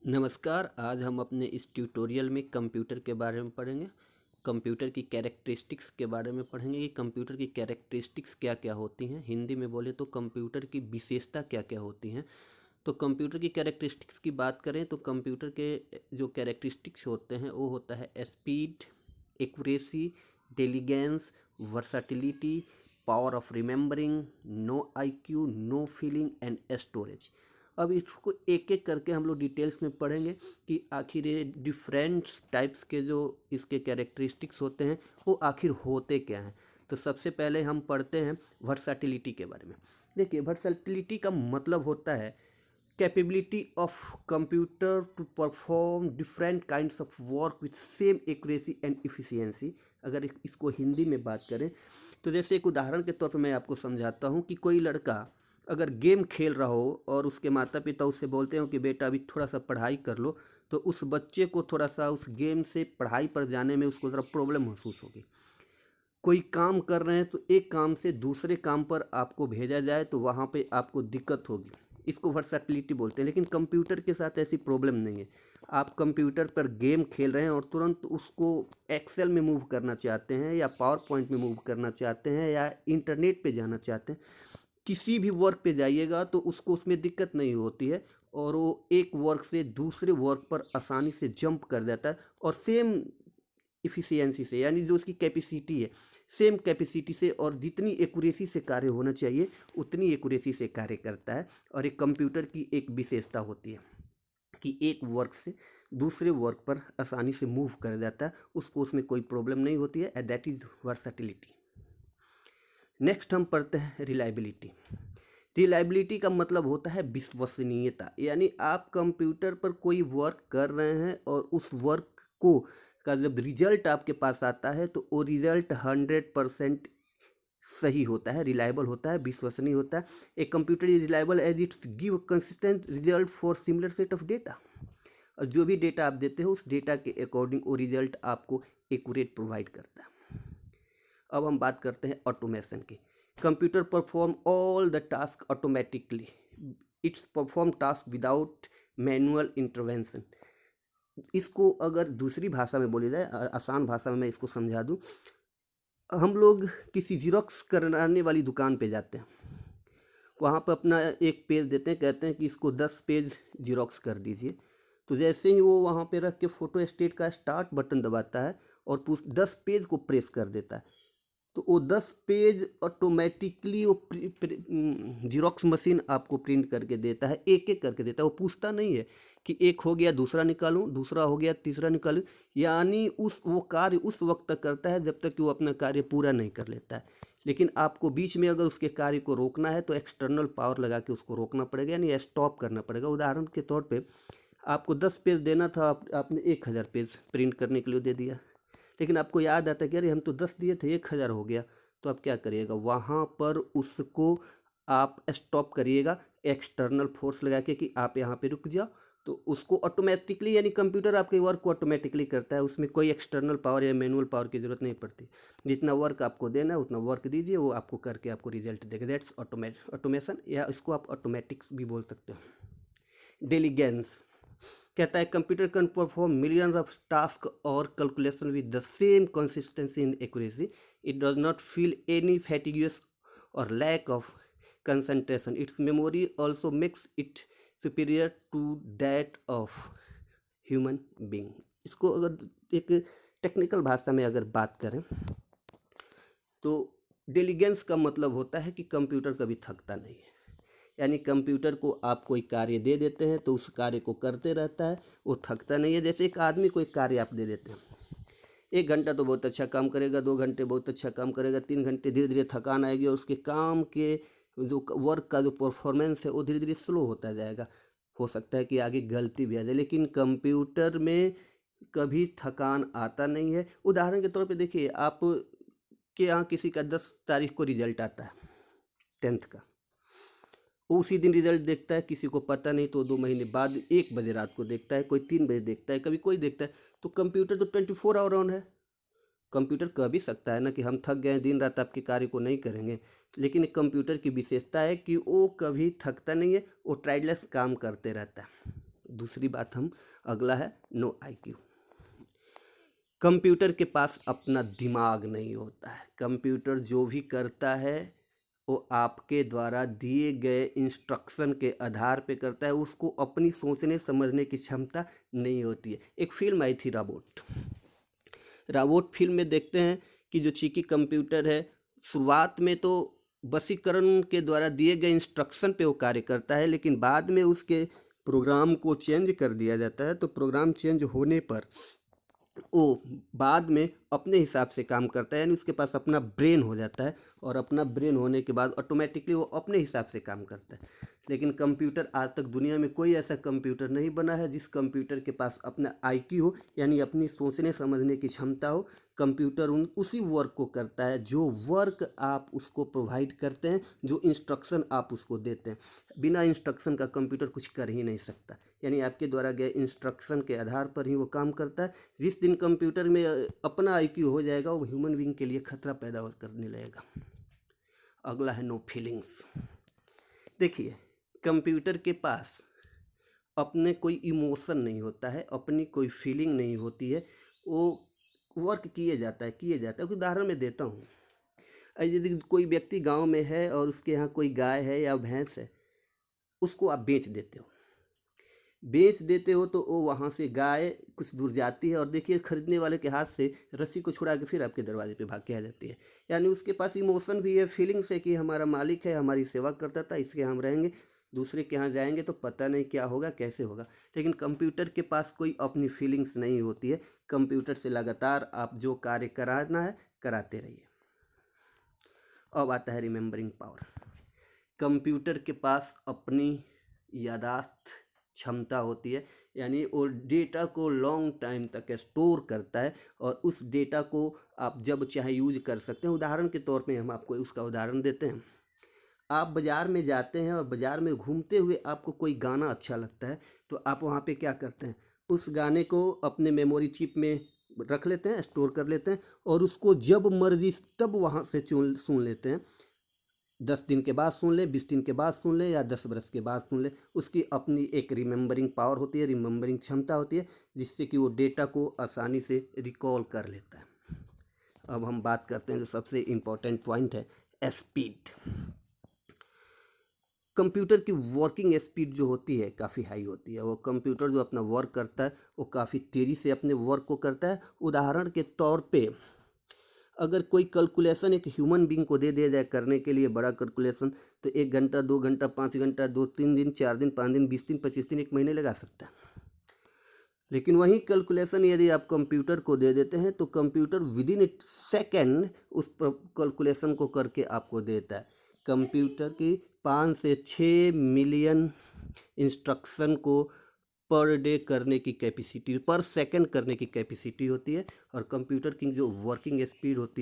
नमस्कार। आज हम अपने इस ट्यूटोरियल में कंप्यूटर के बारे में पढ़ेंगे। कंप्यूटर की कैरेक्टरिस्टिक्स के बारे में पढ़ेंगे कि कंप्यूटर की कैरेक्टरिस्टिक्स क्या क्या होती हैं। हिंदी में बोले तो कंप्यूटर की विशेषता क्या क्या होती हैं। तो कंप्यूटर की कैरेक्टरिस्टिक्स की बात करें तो कंप्यूटर के जो कैरेक्टरिस्टिक्स होते हैं वो होता है speed, accuracy, intelligence, versatility, power of remembering, no IQ, no feeling and storage. अब इसको एक एक करके हम लोग डिटेल्स में पढ़ेंगे कि आखिर ये डिफरेंट टाइप्स के जो इसके कैरेक्टरिस्टिक्स होते हैं वो आखिर होते क्या हैं। तो सबसे पहले हम पढ़ते हैं वर्साटिलिटी के बारे में। देखिए, वर्साटिलिटी का मतलब होता है capability of computer to perform different kinds of work with same accuracy and efficiency. अगर इसको हिंदी में बात करें तो जैसे एक उदाहरण के तौर पर मैं आपको समझाता हूँ कि कोई लड़का अगर गेम खेल रहा हो और उसके माता पिता उससे बोलते हो कि बेटा अभी थोड़ा सा पढ़ाई कर लो, तो उस बच्चे को थोड़ा सा उस गेम से पढ़ाई पर जाने में उसको ज़रा प्रॉब्लम महसूस होगी। कोई काम कर रहे हैं तो एक काम से दूसरे काम पर आपको भेजा जाए तो वहाँ पे आपको दिक्कत होगी। इसको वर्सेटिलिटी बोलते हैं। लेकिन कंप्यूटर के साथ ऐसी प्रॉब्लम नहीं है। आप कंप्यूटर पर गेम खेल रहे हैं और तुरंत उसको एक्सेल में मूव करना चाहते हैं या पावर पॉइंट में मूव करना चाहते हैं या इंटरनेट पे जाना चाहते हैं, किसी भी वर्क पे जाइएगा तो उसको उसमें दिक्कत नहीं होती है और वो एक वर्क से दूसरे वर्क पर आसानी से जंप कर जाता है और सेम इफ़िशियंसी से, यानी जो उसकी कैपेसिटी है सेम कैपेसिटी से और जितनी एक्यूरेसी से कार्य होना चाहिए उतनी एक्यूरेसी से कार्य करता है। और एक कंप्यूटर की एक विशेषता होती है कि एक वर्क से दूसरे वर्क पर आसानी से मूव कर जाता है, उसको उसमें कोई प्रॉब्लम नहीं होती है, and that is versatility. Next हम पढ़ते हैं रिलायबिलिटी। रिलायबिलिटी का मतलब होता है विश्वसनीयता, यानी आप कंप्यूटर पर कोई वर्क कर रहे हैं और उस वर्क को का जब रिजल्ट आपके पास आता है तो वो रिजल्ट 100% सही होता है, रिलायबल होता है, विश्वसनीय होता है। एक computer is reliable as it's give consistent result for similar set of data. और जो भी डेटा आप देते हो उस डेटा के अकॉर्डिंग वो रिजल्ट आपको एक्यूरेट प्रोवाइड करता है। अब हम बात करते हैं ऑटोमेशन की। Computer perform all the task automatically, it's perform task without manual intervention. इसको अगर दूसरी भाषा में बोली जाए, आसान भाषा में मैं इसको समझा दूं, हम लोग किसी जीरोक्स कराने वाली दुकान पे जाते हैं, वहाँ पर अपना एक पेज देते हैं, कहते हैं कि इसको 10 पेज जीरोक्स कर दीजिए। तो जैसे ही वो वहाँ पे रख के फ़ोटो स्टेट का स्टार्ट बटन दबाता है और 10 पेज को प्रेस कर देता है, तो वो 10 पेज ऑटोमेटिकली वो जीरोक्स मशीन आपको प्रिंट करके देता है, एक एक करके देता है। वो पूछता नहीं है कि एक हो गया दूसरा निकालूं, दूसरा हो गया तीसरा निकालूं, यानी वो कार्य उस वक्त तक करता है जब तक कि वो अपना कार्य पूरा नहीं कर लेता है। लेकिन आपको बीच में अगर उसके कार्य को रोकना है तो एक्सटर्नल पावर लगा के उसको रोकना पड़ेगा, यानी स्टॉप करना पड़ेगा। उदाहरण के तौर पे आपको 10 पेज देना था, आपने 1000 पेज प्रिंट करने के लिए दे दिया, लेकिन आपको याद आता है कि अरे हम तो 10 दिए थे, 1000 हो गया। तो आप क्या करिएगा, वहाँ पर उसको आप स्टॉप करिएगा एक्सटर्नल फोर्स लगा के कि आप यहाँ पे रुक जाओ। तो उसको ऑटोमेटिकली, यानी कंप्यूटर आपके वर्क को ऑटोमेटिकली करता है, उसमें कोई एक्सटर्नल पावर या मैनुअल पावर की ज़रूरत नहीं पड़ती। जितना वर्क आपको देना है उतना वर्क दीजिए, वो आपको करके आपको रिजल्ट देगा। दैट्स ऑटोमेशन, या इसको आप ऑटोमेटिक्स भी बोल सकते हो। डिलीजेंस कहता है computer can perform millions of task और calculation with the same consistency in accuracy. It does not feel any fatigues और lack of concentration. Its memory also makes it superior to that of human being. इसको अगर एक technical भाषा में अगर बात करें तो डिलीजेंस का मतलब होता है कि कंप्यूटर कभी थकता नहीं है, यानी कंप्यूटर को आप कोई कार्य दे देते हैं तो उस कार्य को करते रहता है, वो थकता नहीं है। जैसे एक आदमी को एक कार्य आप दे देते हैं, 1 घंटा तो बहुत अच्छा काम करेगा, 2 घंटे बहुत अच्छा काम करेगा, 3 घंटे धीरे धीरे थकान आएगी और उसके काम के जो वर्क का जो परफॉर्मेंस है वो धीरे धीरे स्लो होता जाएगा। हो सकता है कि आगे गलती भी आ जाए, लेकिन कंप्यूटर में कभी थकान आता नहीं है। उदाहरण के तौर पे देखिए, आप के यहाँ किसी का 10 तारीख को रिजल्ट आता है 10th का, वो उसी दिन रिजल्ट देखता है, किसी को पता नहीं तो 2 महीने बाद 1 बजे रात को देखता है, कोई 3 बजे देखता है, कभी कोई देखता है। तो कंप्यूटर तो 24 आवर ऑन है। कंप्यूटर कह भी सकता है ना कि हम थक गए, दिन रात आपके कार्य को नहीं करेंगे, लेकिन एक कंप्यूटर की विशेषता है कि वो कभी थकता नहीं है, वो टायरलेस काम करते रहता है। दूसरी बात हम अगला है नो आईक्यू। कंप्यूटर के पास अपना दिमाग नहीं होता है। कंप्यूटर जो भी करता है वो आपके द्वारा दिए गए इंस्ट्रक्शन के आधार पे करता है, उसको अपनी सोचने समझने की क्षमता नहीं होती है। एक फिल्म आई थी रोबोट। रोबोट फिल्म में देखते हैं कि जो चीकी कंप्यूटर है, शुरुआत में तो वशीकरण के द्वारा दिए गए इंस्ट्रक्शन पे वो कार्य करता है, लेकिन बाद में उसके प्रोग्राम को चेंज कर दिया जाता है। तो प्रोग्राम चेंज होने पर वो बाद में अपने हिसाब से काम करता है, यानी उसके पास अपना ब्रेन हो जाता है, और अपना ब्रेन होने के बाद ऑटोमेटिकली वो अपने हिसाब से काम करता है। लेकिन कंप्यूटर, आज तक दुनिया में कोई ऐसा कंप्यूटर नहीं बना है जिस कंप्यूटर के पास अपना आईक्यू हो, यानी अपनी सोचने समझने की क्षमता हो। कंप्यूटर उसी वर्क को करता है जो वर्क आप उसको प्रोवाइड करते हैं, जो इंस्ट्रक्शन आप उसको देते हैं। बिना इंस्ट्रक्शन का कंप्यूटर कुछ कर ही नहीं सकता, यानी आपके द्वारा गए इंस्ट्रक्शन के आधार पर ही वो काम करता है। जिस दिन कंप्यूटर में अपना आईक्यू हो जाएगा, वो ह्यूमन बीइंग के लिए खतरा पैदा करने लगेगा। अगला है नो फीलिंग्स। देखिए, कंप्यूटर के पास अपने कोई इमोशन नहीं होता है, अपनी कोई फीलिंग नहीं होती है। वो वर्क किए जाता है। उदाहरण मैं देता हूँ। यदि कोई व्यक्ति गांव में है और उसके यहाँ कोई गाय है या भैंस है, उसको आप बेच देते हो तो वो वहाँ से गाय कुछ दूर जाती है और देखिए खरीदने वाले के हाथ से रस्सी को छुड़ा के फिर आपके दरवाजे पे भाग के आ जाती है। यानी उसके पास इमोशन भी है, फीलिंग्स है कि हमारा मालिक है, हमारी सेवा करता था, इसके हम रहेंगे। दूसरे के यहाँ जाएंगे तो पता नहीं क्या होगा, कैसे होगा। लेकिन कंप्यूटर के पास कोई अपनी फीलिंग्स नहीं होती है। कंप्यूटर से लगातार आप जो कार्य कराना है कराते रहिए। अब आता है रिमेम्बरिंग पावर। कंप्यूटर के पास अपनी यादाश्त क्षमता होती है, यानी वो डेटा को लॉन्ग टाइम तक स्टोर करता है और उस डेटा को आप जब चाहे यूज कर सकते हैं। उदाहरण के तौर पे हम आपको उसका उदाहरण देते हैं। आप बाज़ार में जाते हैं और बाज़ार में घूमते हुए आपको कोई गाना अच्छा लगता है, तो आप वहाँ पे क्या करते हैं, उस गाने को अपने मेमोरी चिप में रख लेते हैं, स्टोर कर लेते हैं, और उसको जब मर्जी तब वहाँ से सुन लेते हैं। 10 दिन के बाद सुन ले, 20 दिन के बाद सुन ले, या 10 बरस के बाद सुन ले। उसकी अपनी एक रिमेम्बरिंग पावर होती है, रिमेम्बरिंग क्षमता होती है, जिससे कि वो डेटा को आसानी से रिकॉल कर लेता है। अब हम बात करते हैं जो सबसे इम्पोर्टेंट पॉइंट है, स्पीड। कंप्यूटर की वर्किंग स्पीड जो होती है काफ़ी हाई होती है। वो कंप्यूटर जो अपना वर्क करता है वो काफ़ी तेज़ी से अपने वर्क को करता है। उदाहरण के तौर पे अगर कोई कैलकुलेशन एक ह्यूमन बीइंग को दे दिया जाए करने के लिए, बड़ा कैलकुलेशन, तो 1 घंटा, 2 घंटा, 5 घंटा, 2-3 दिन, 4 दिन, 5 दिन, 20 दिन, 25 दिन, 1 महीने लगा सकता है। लेकिन वही कैलकुलेशन यदि आप कंप्यूटर को दे देते हैं तो कंप्यूटर विदिन ए सेकेंड उस कैलकुलेशन को करके आपको देता है। कंप्यूटर की 5 से 6 मिलियन इंस्ट्रक्शन को पर डे करने की कैपेसिटी, पर सेकंड करने की कैपेसिटी होती है। और कंप्यूटर की जो वर्किंग स्पीड होती है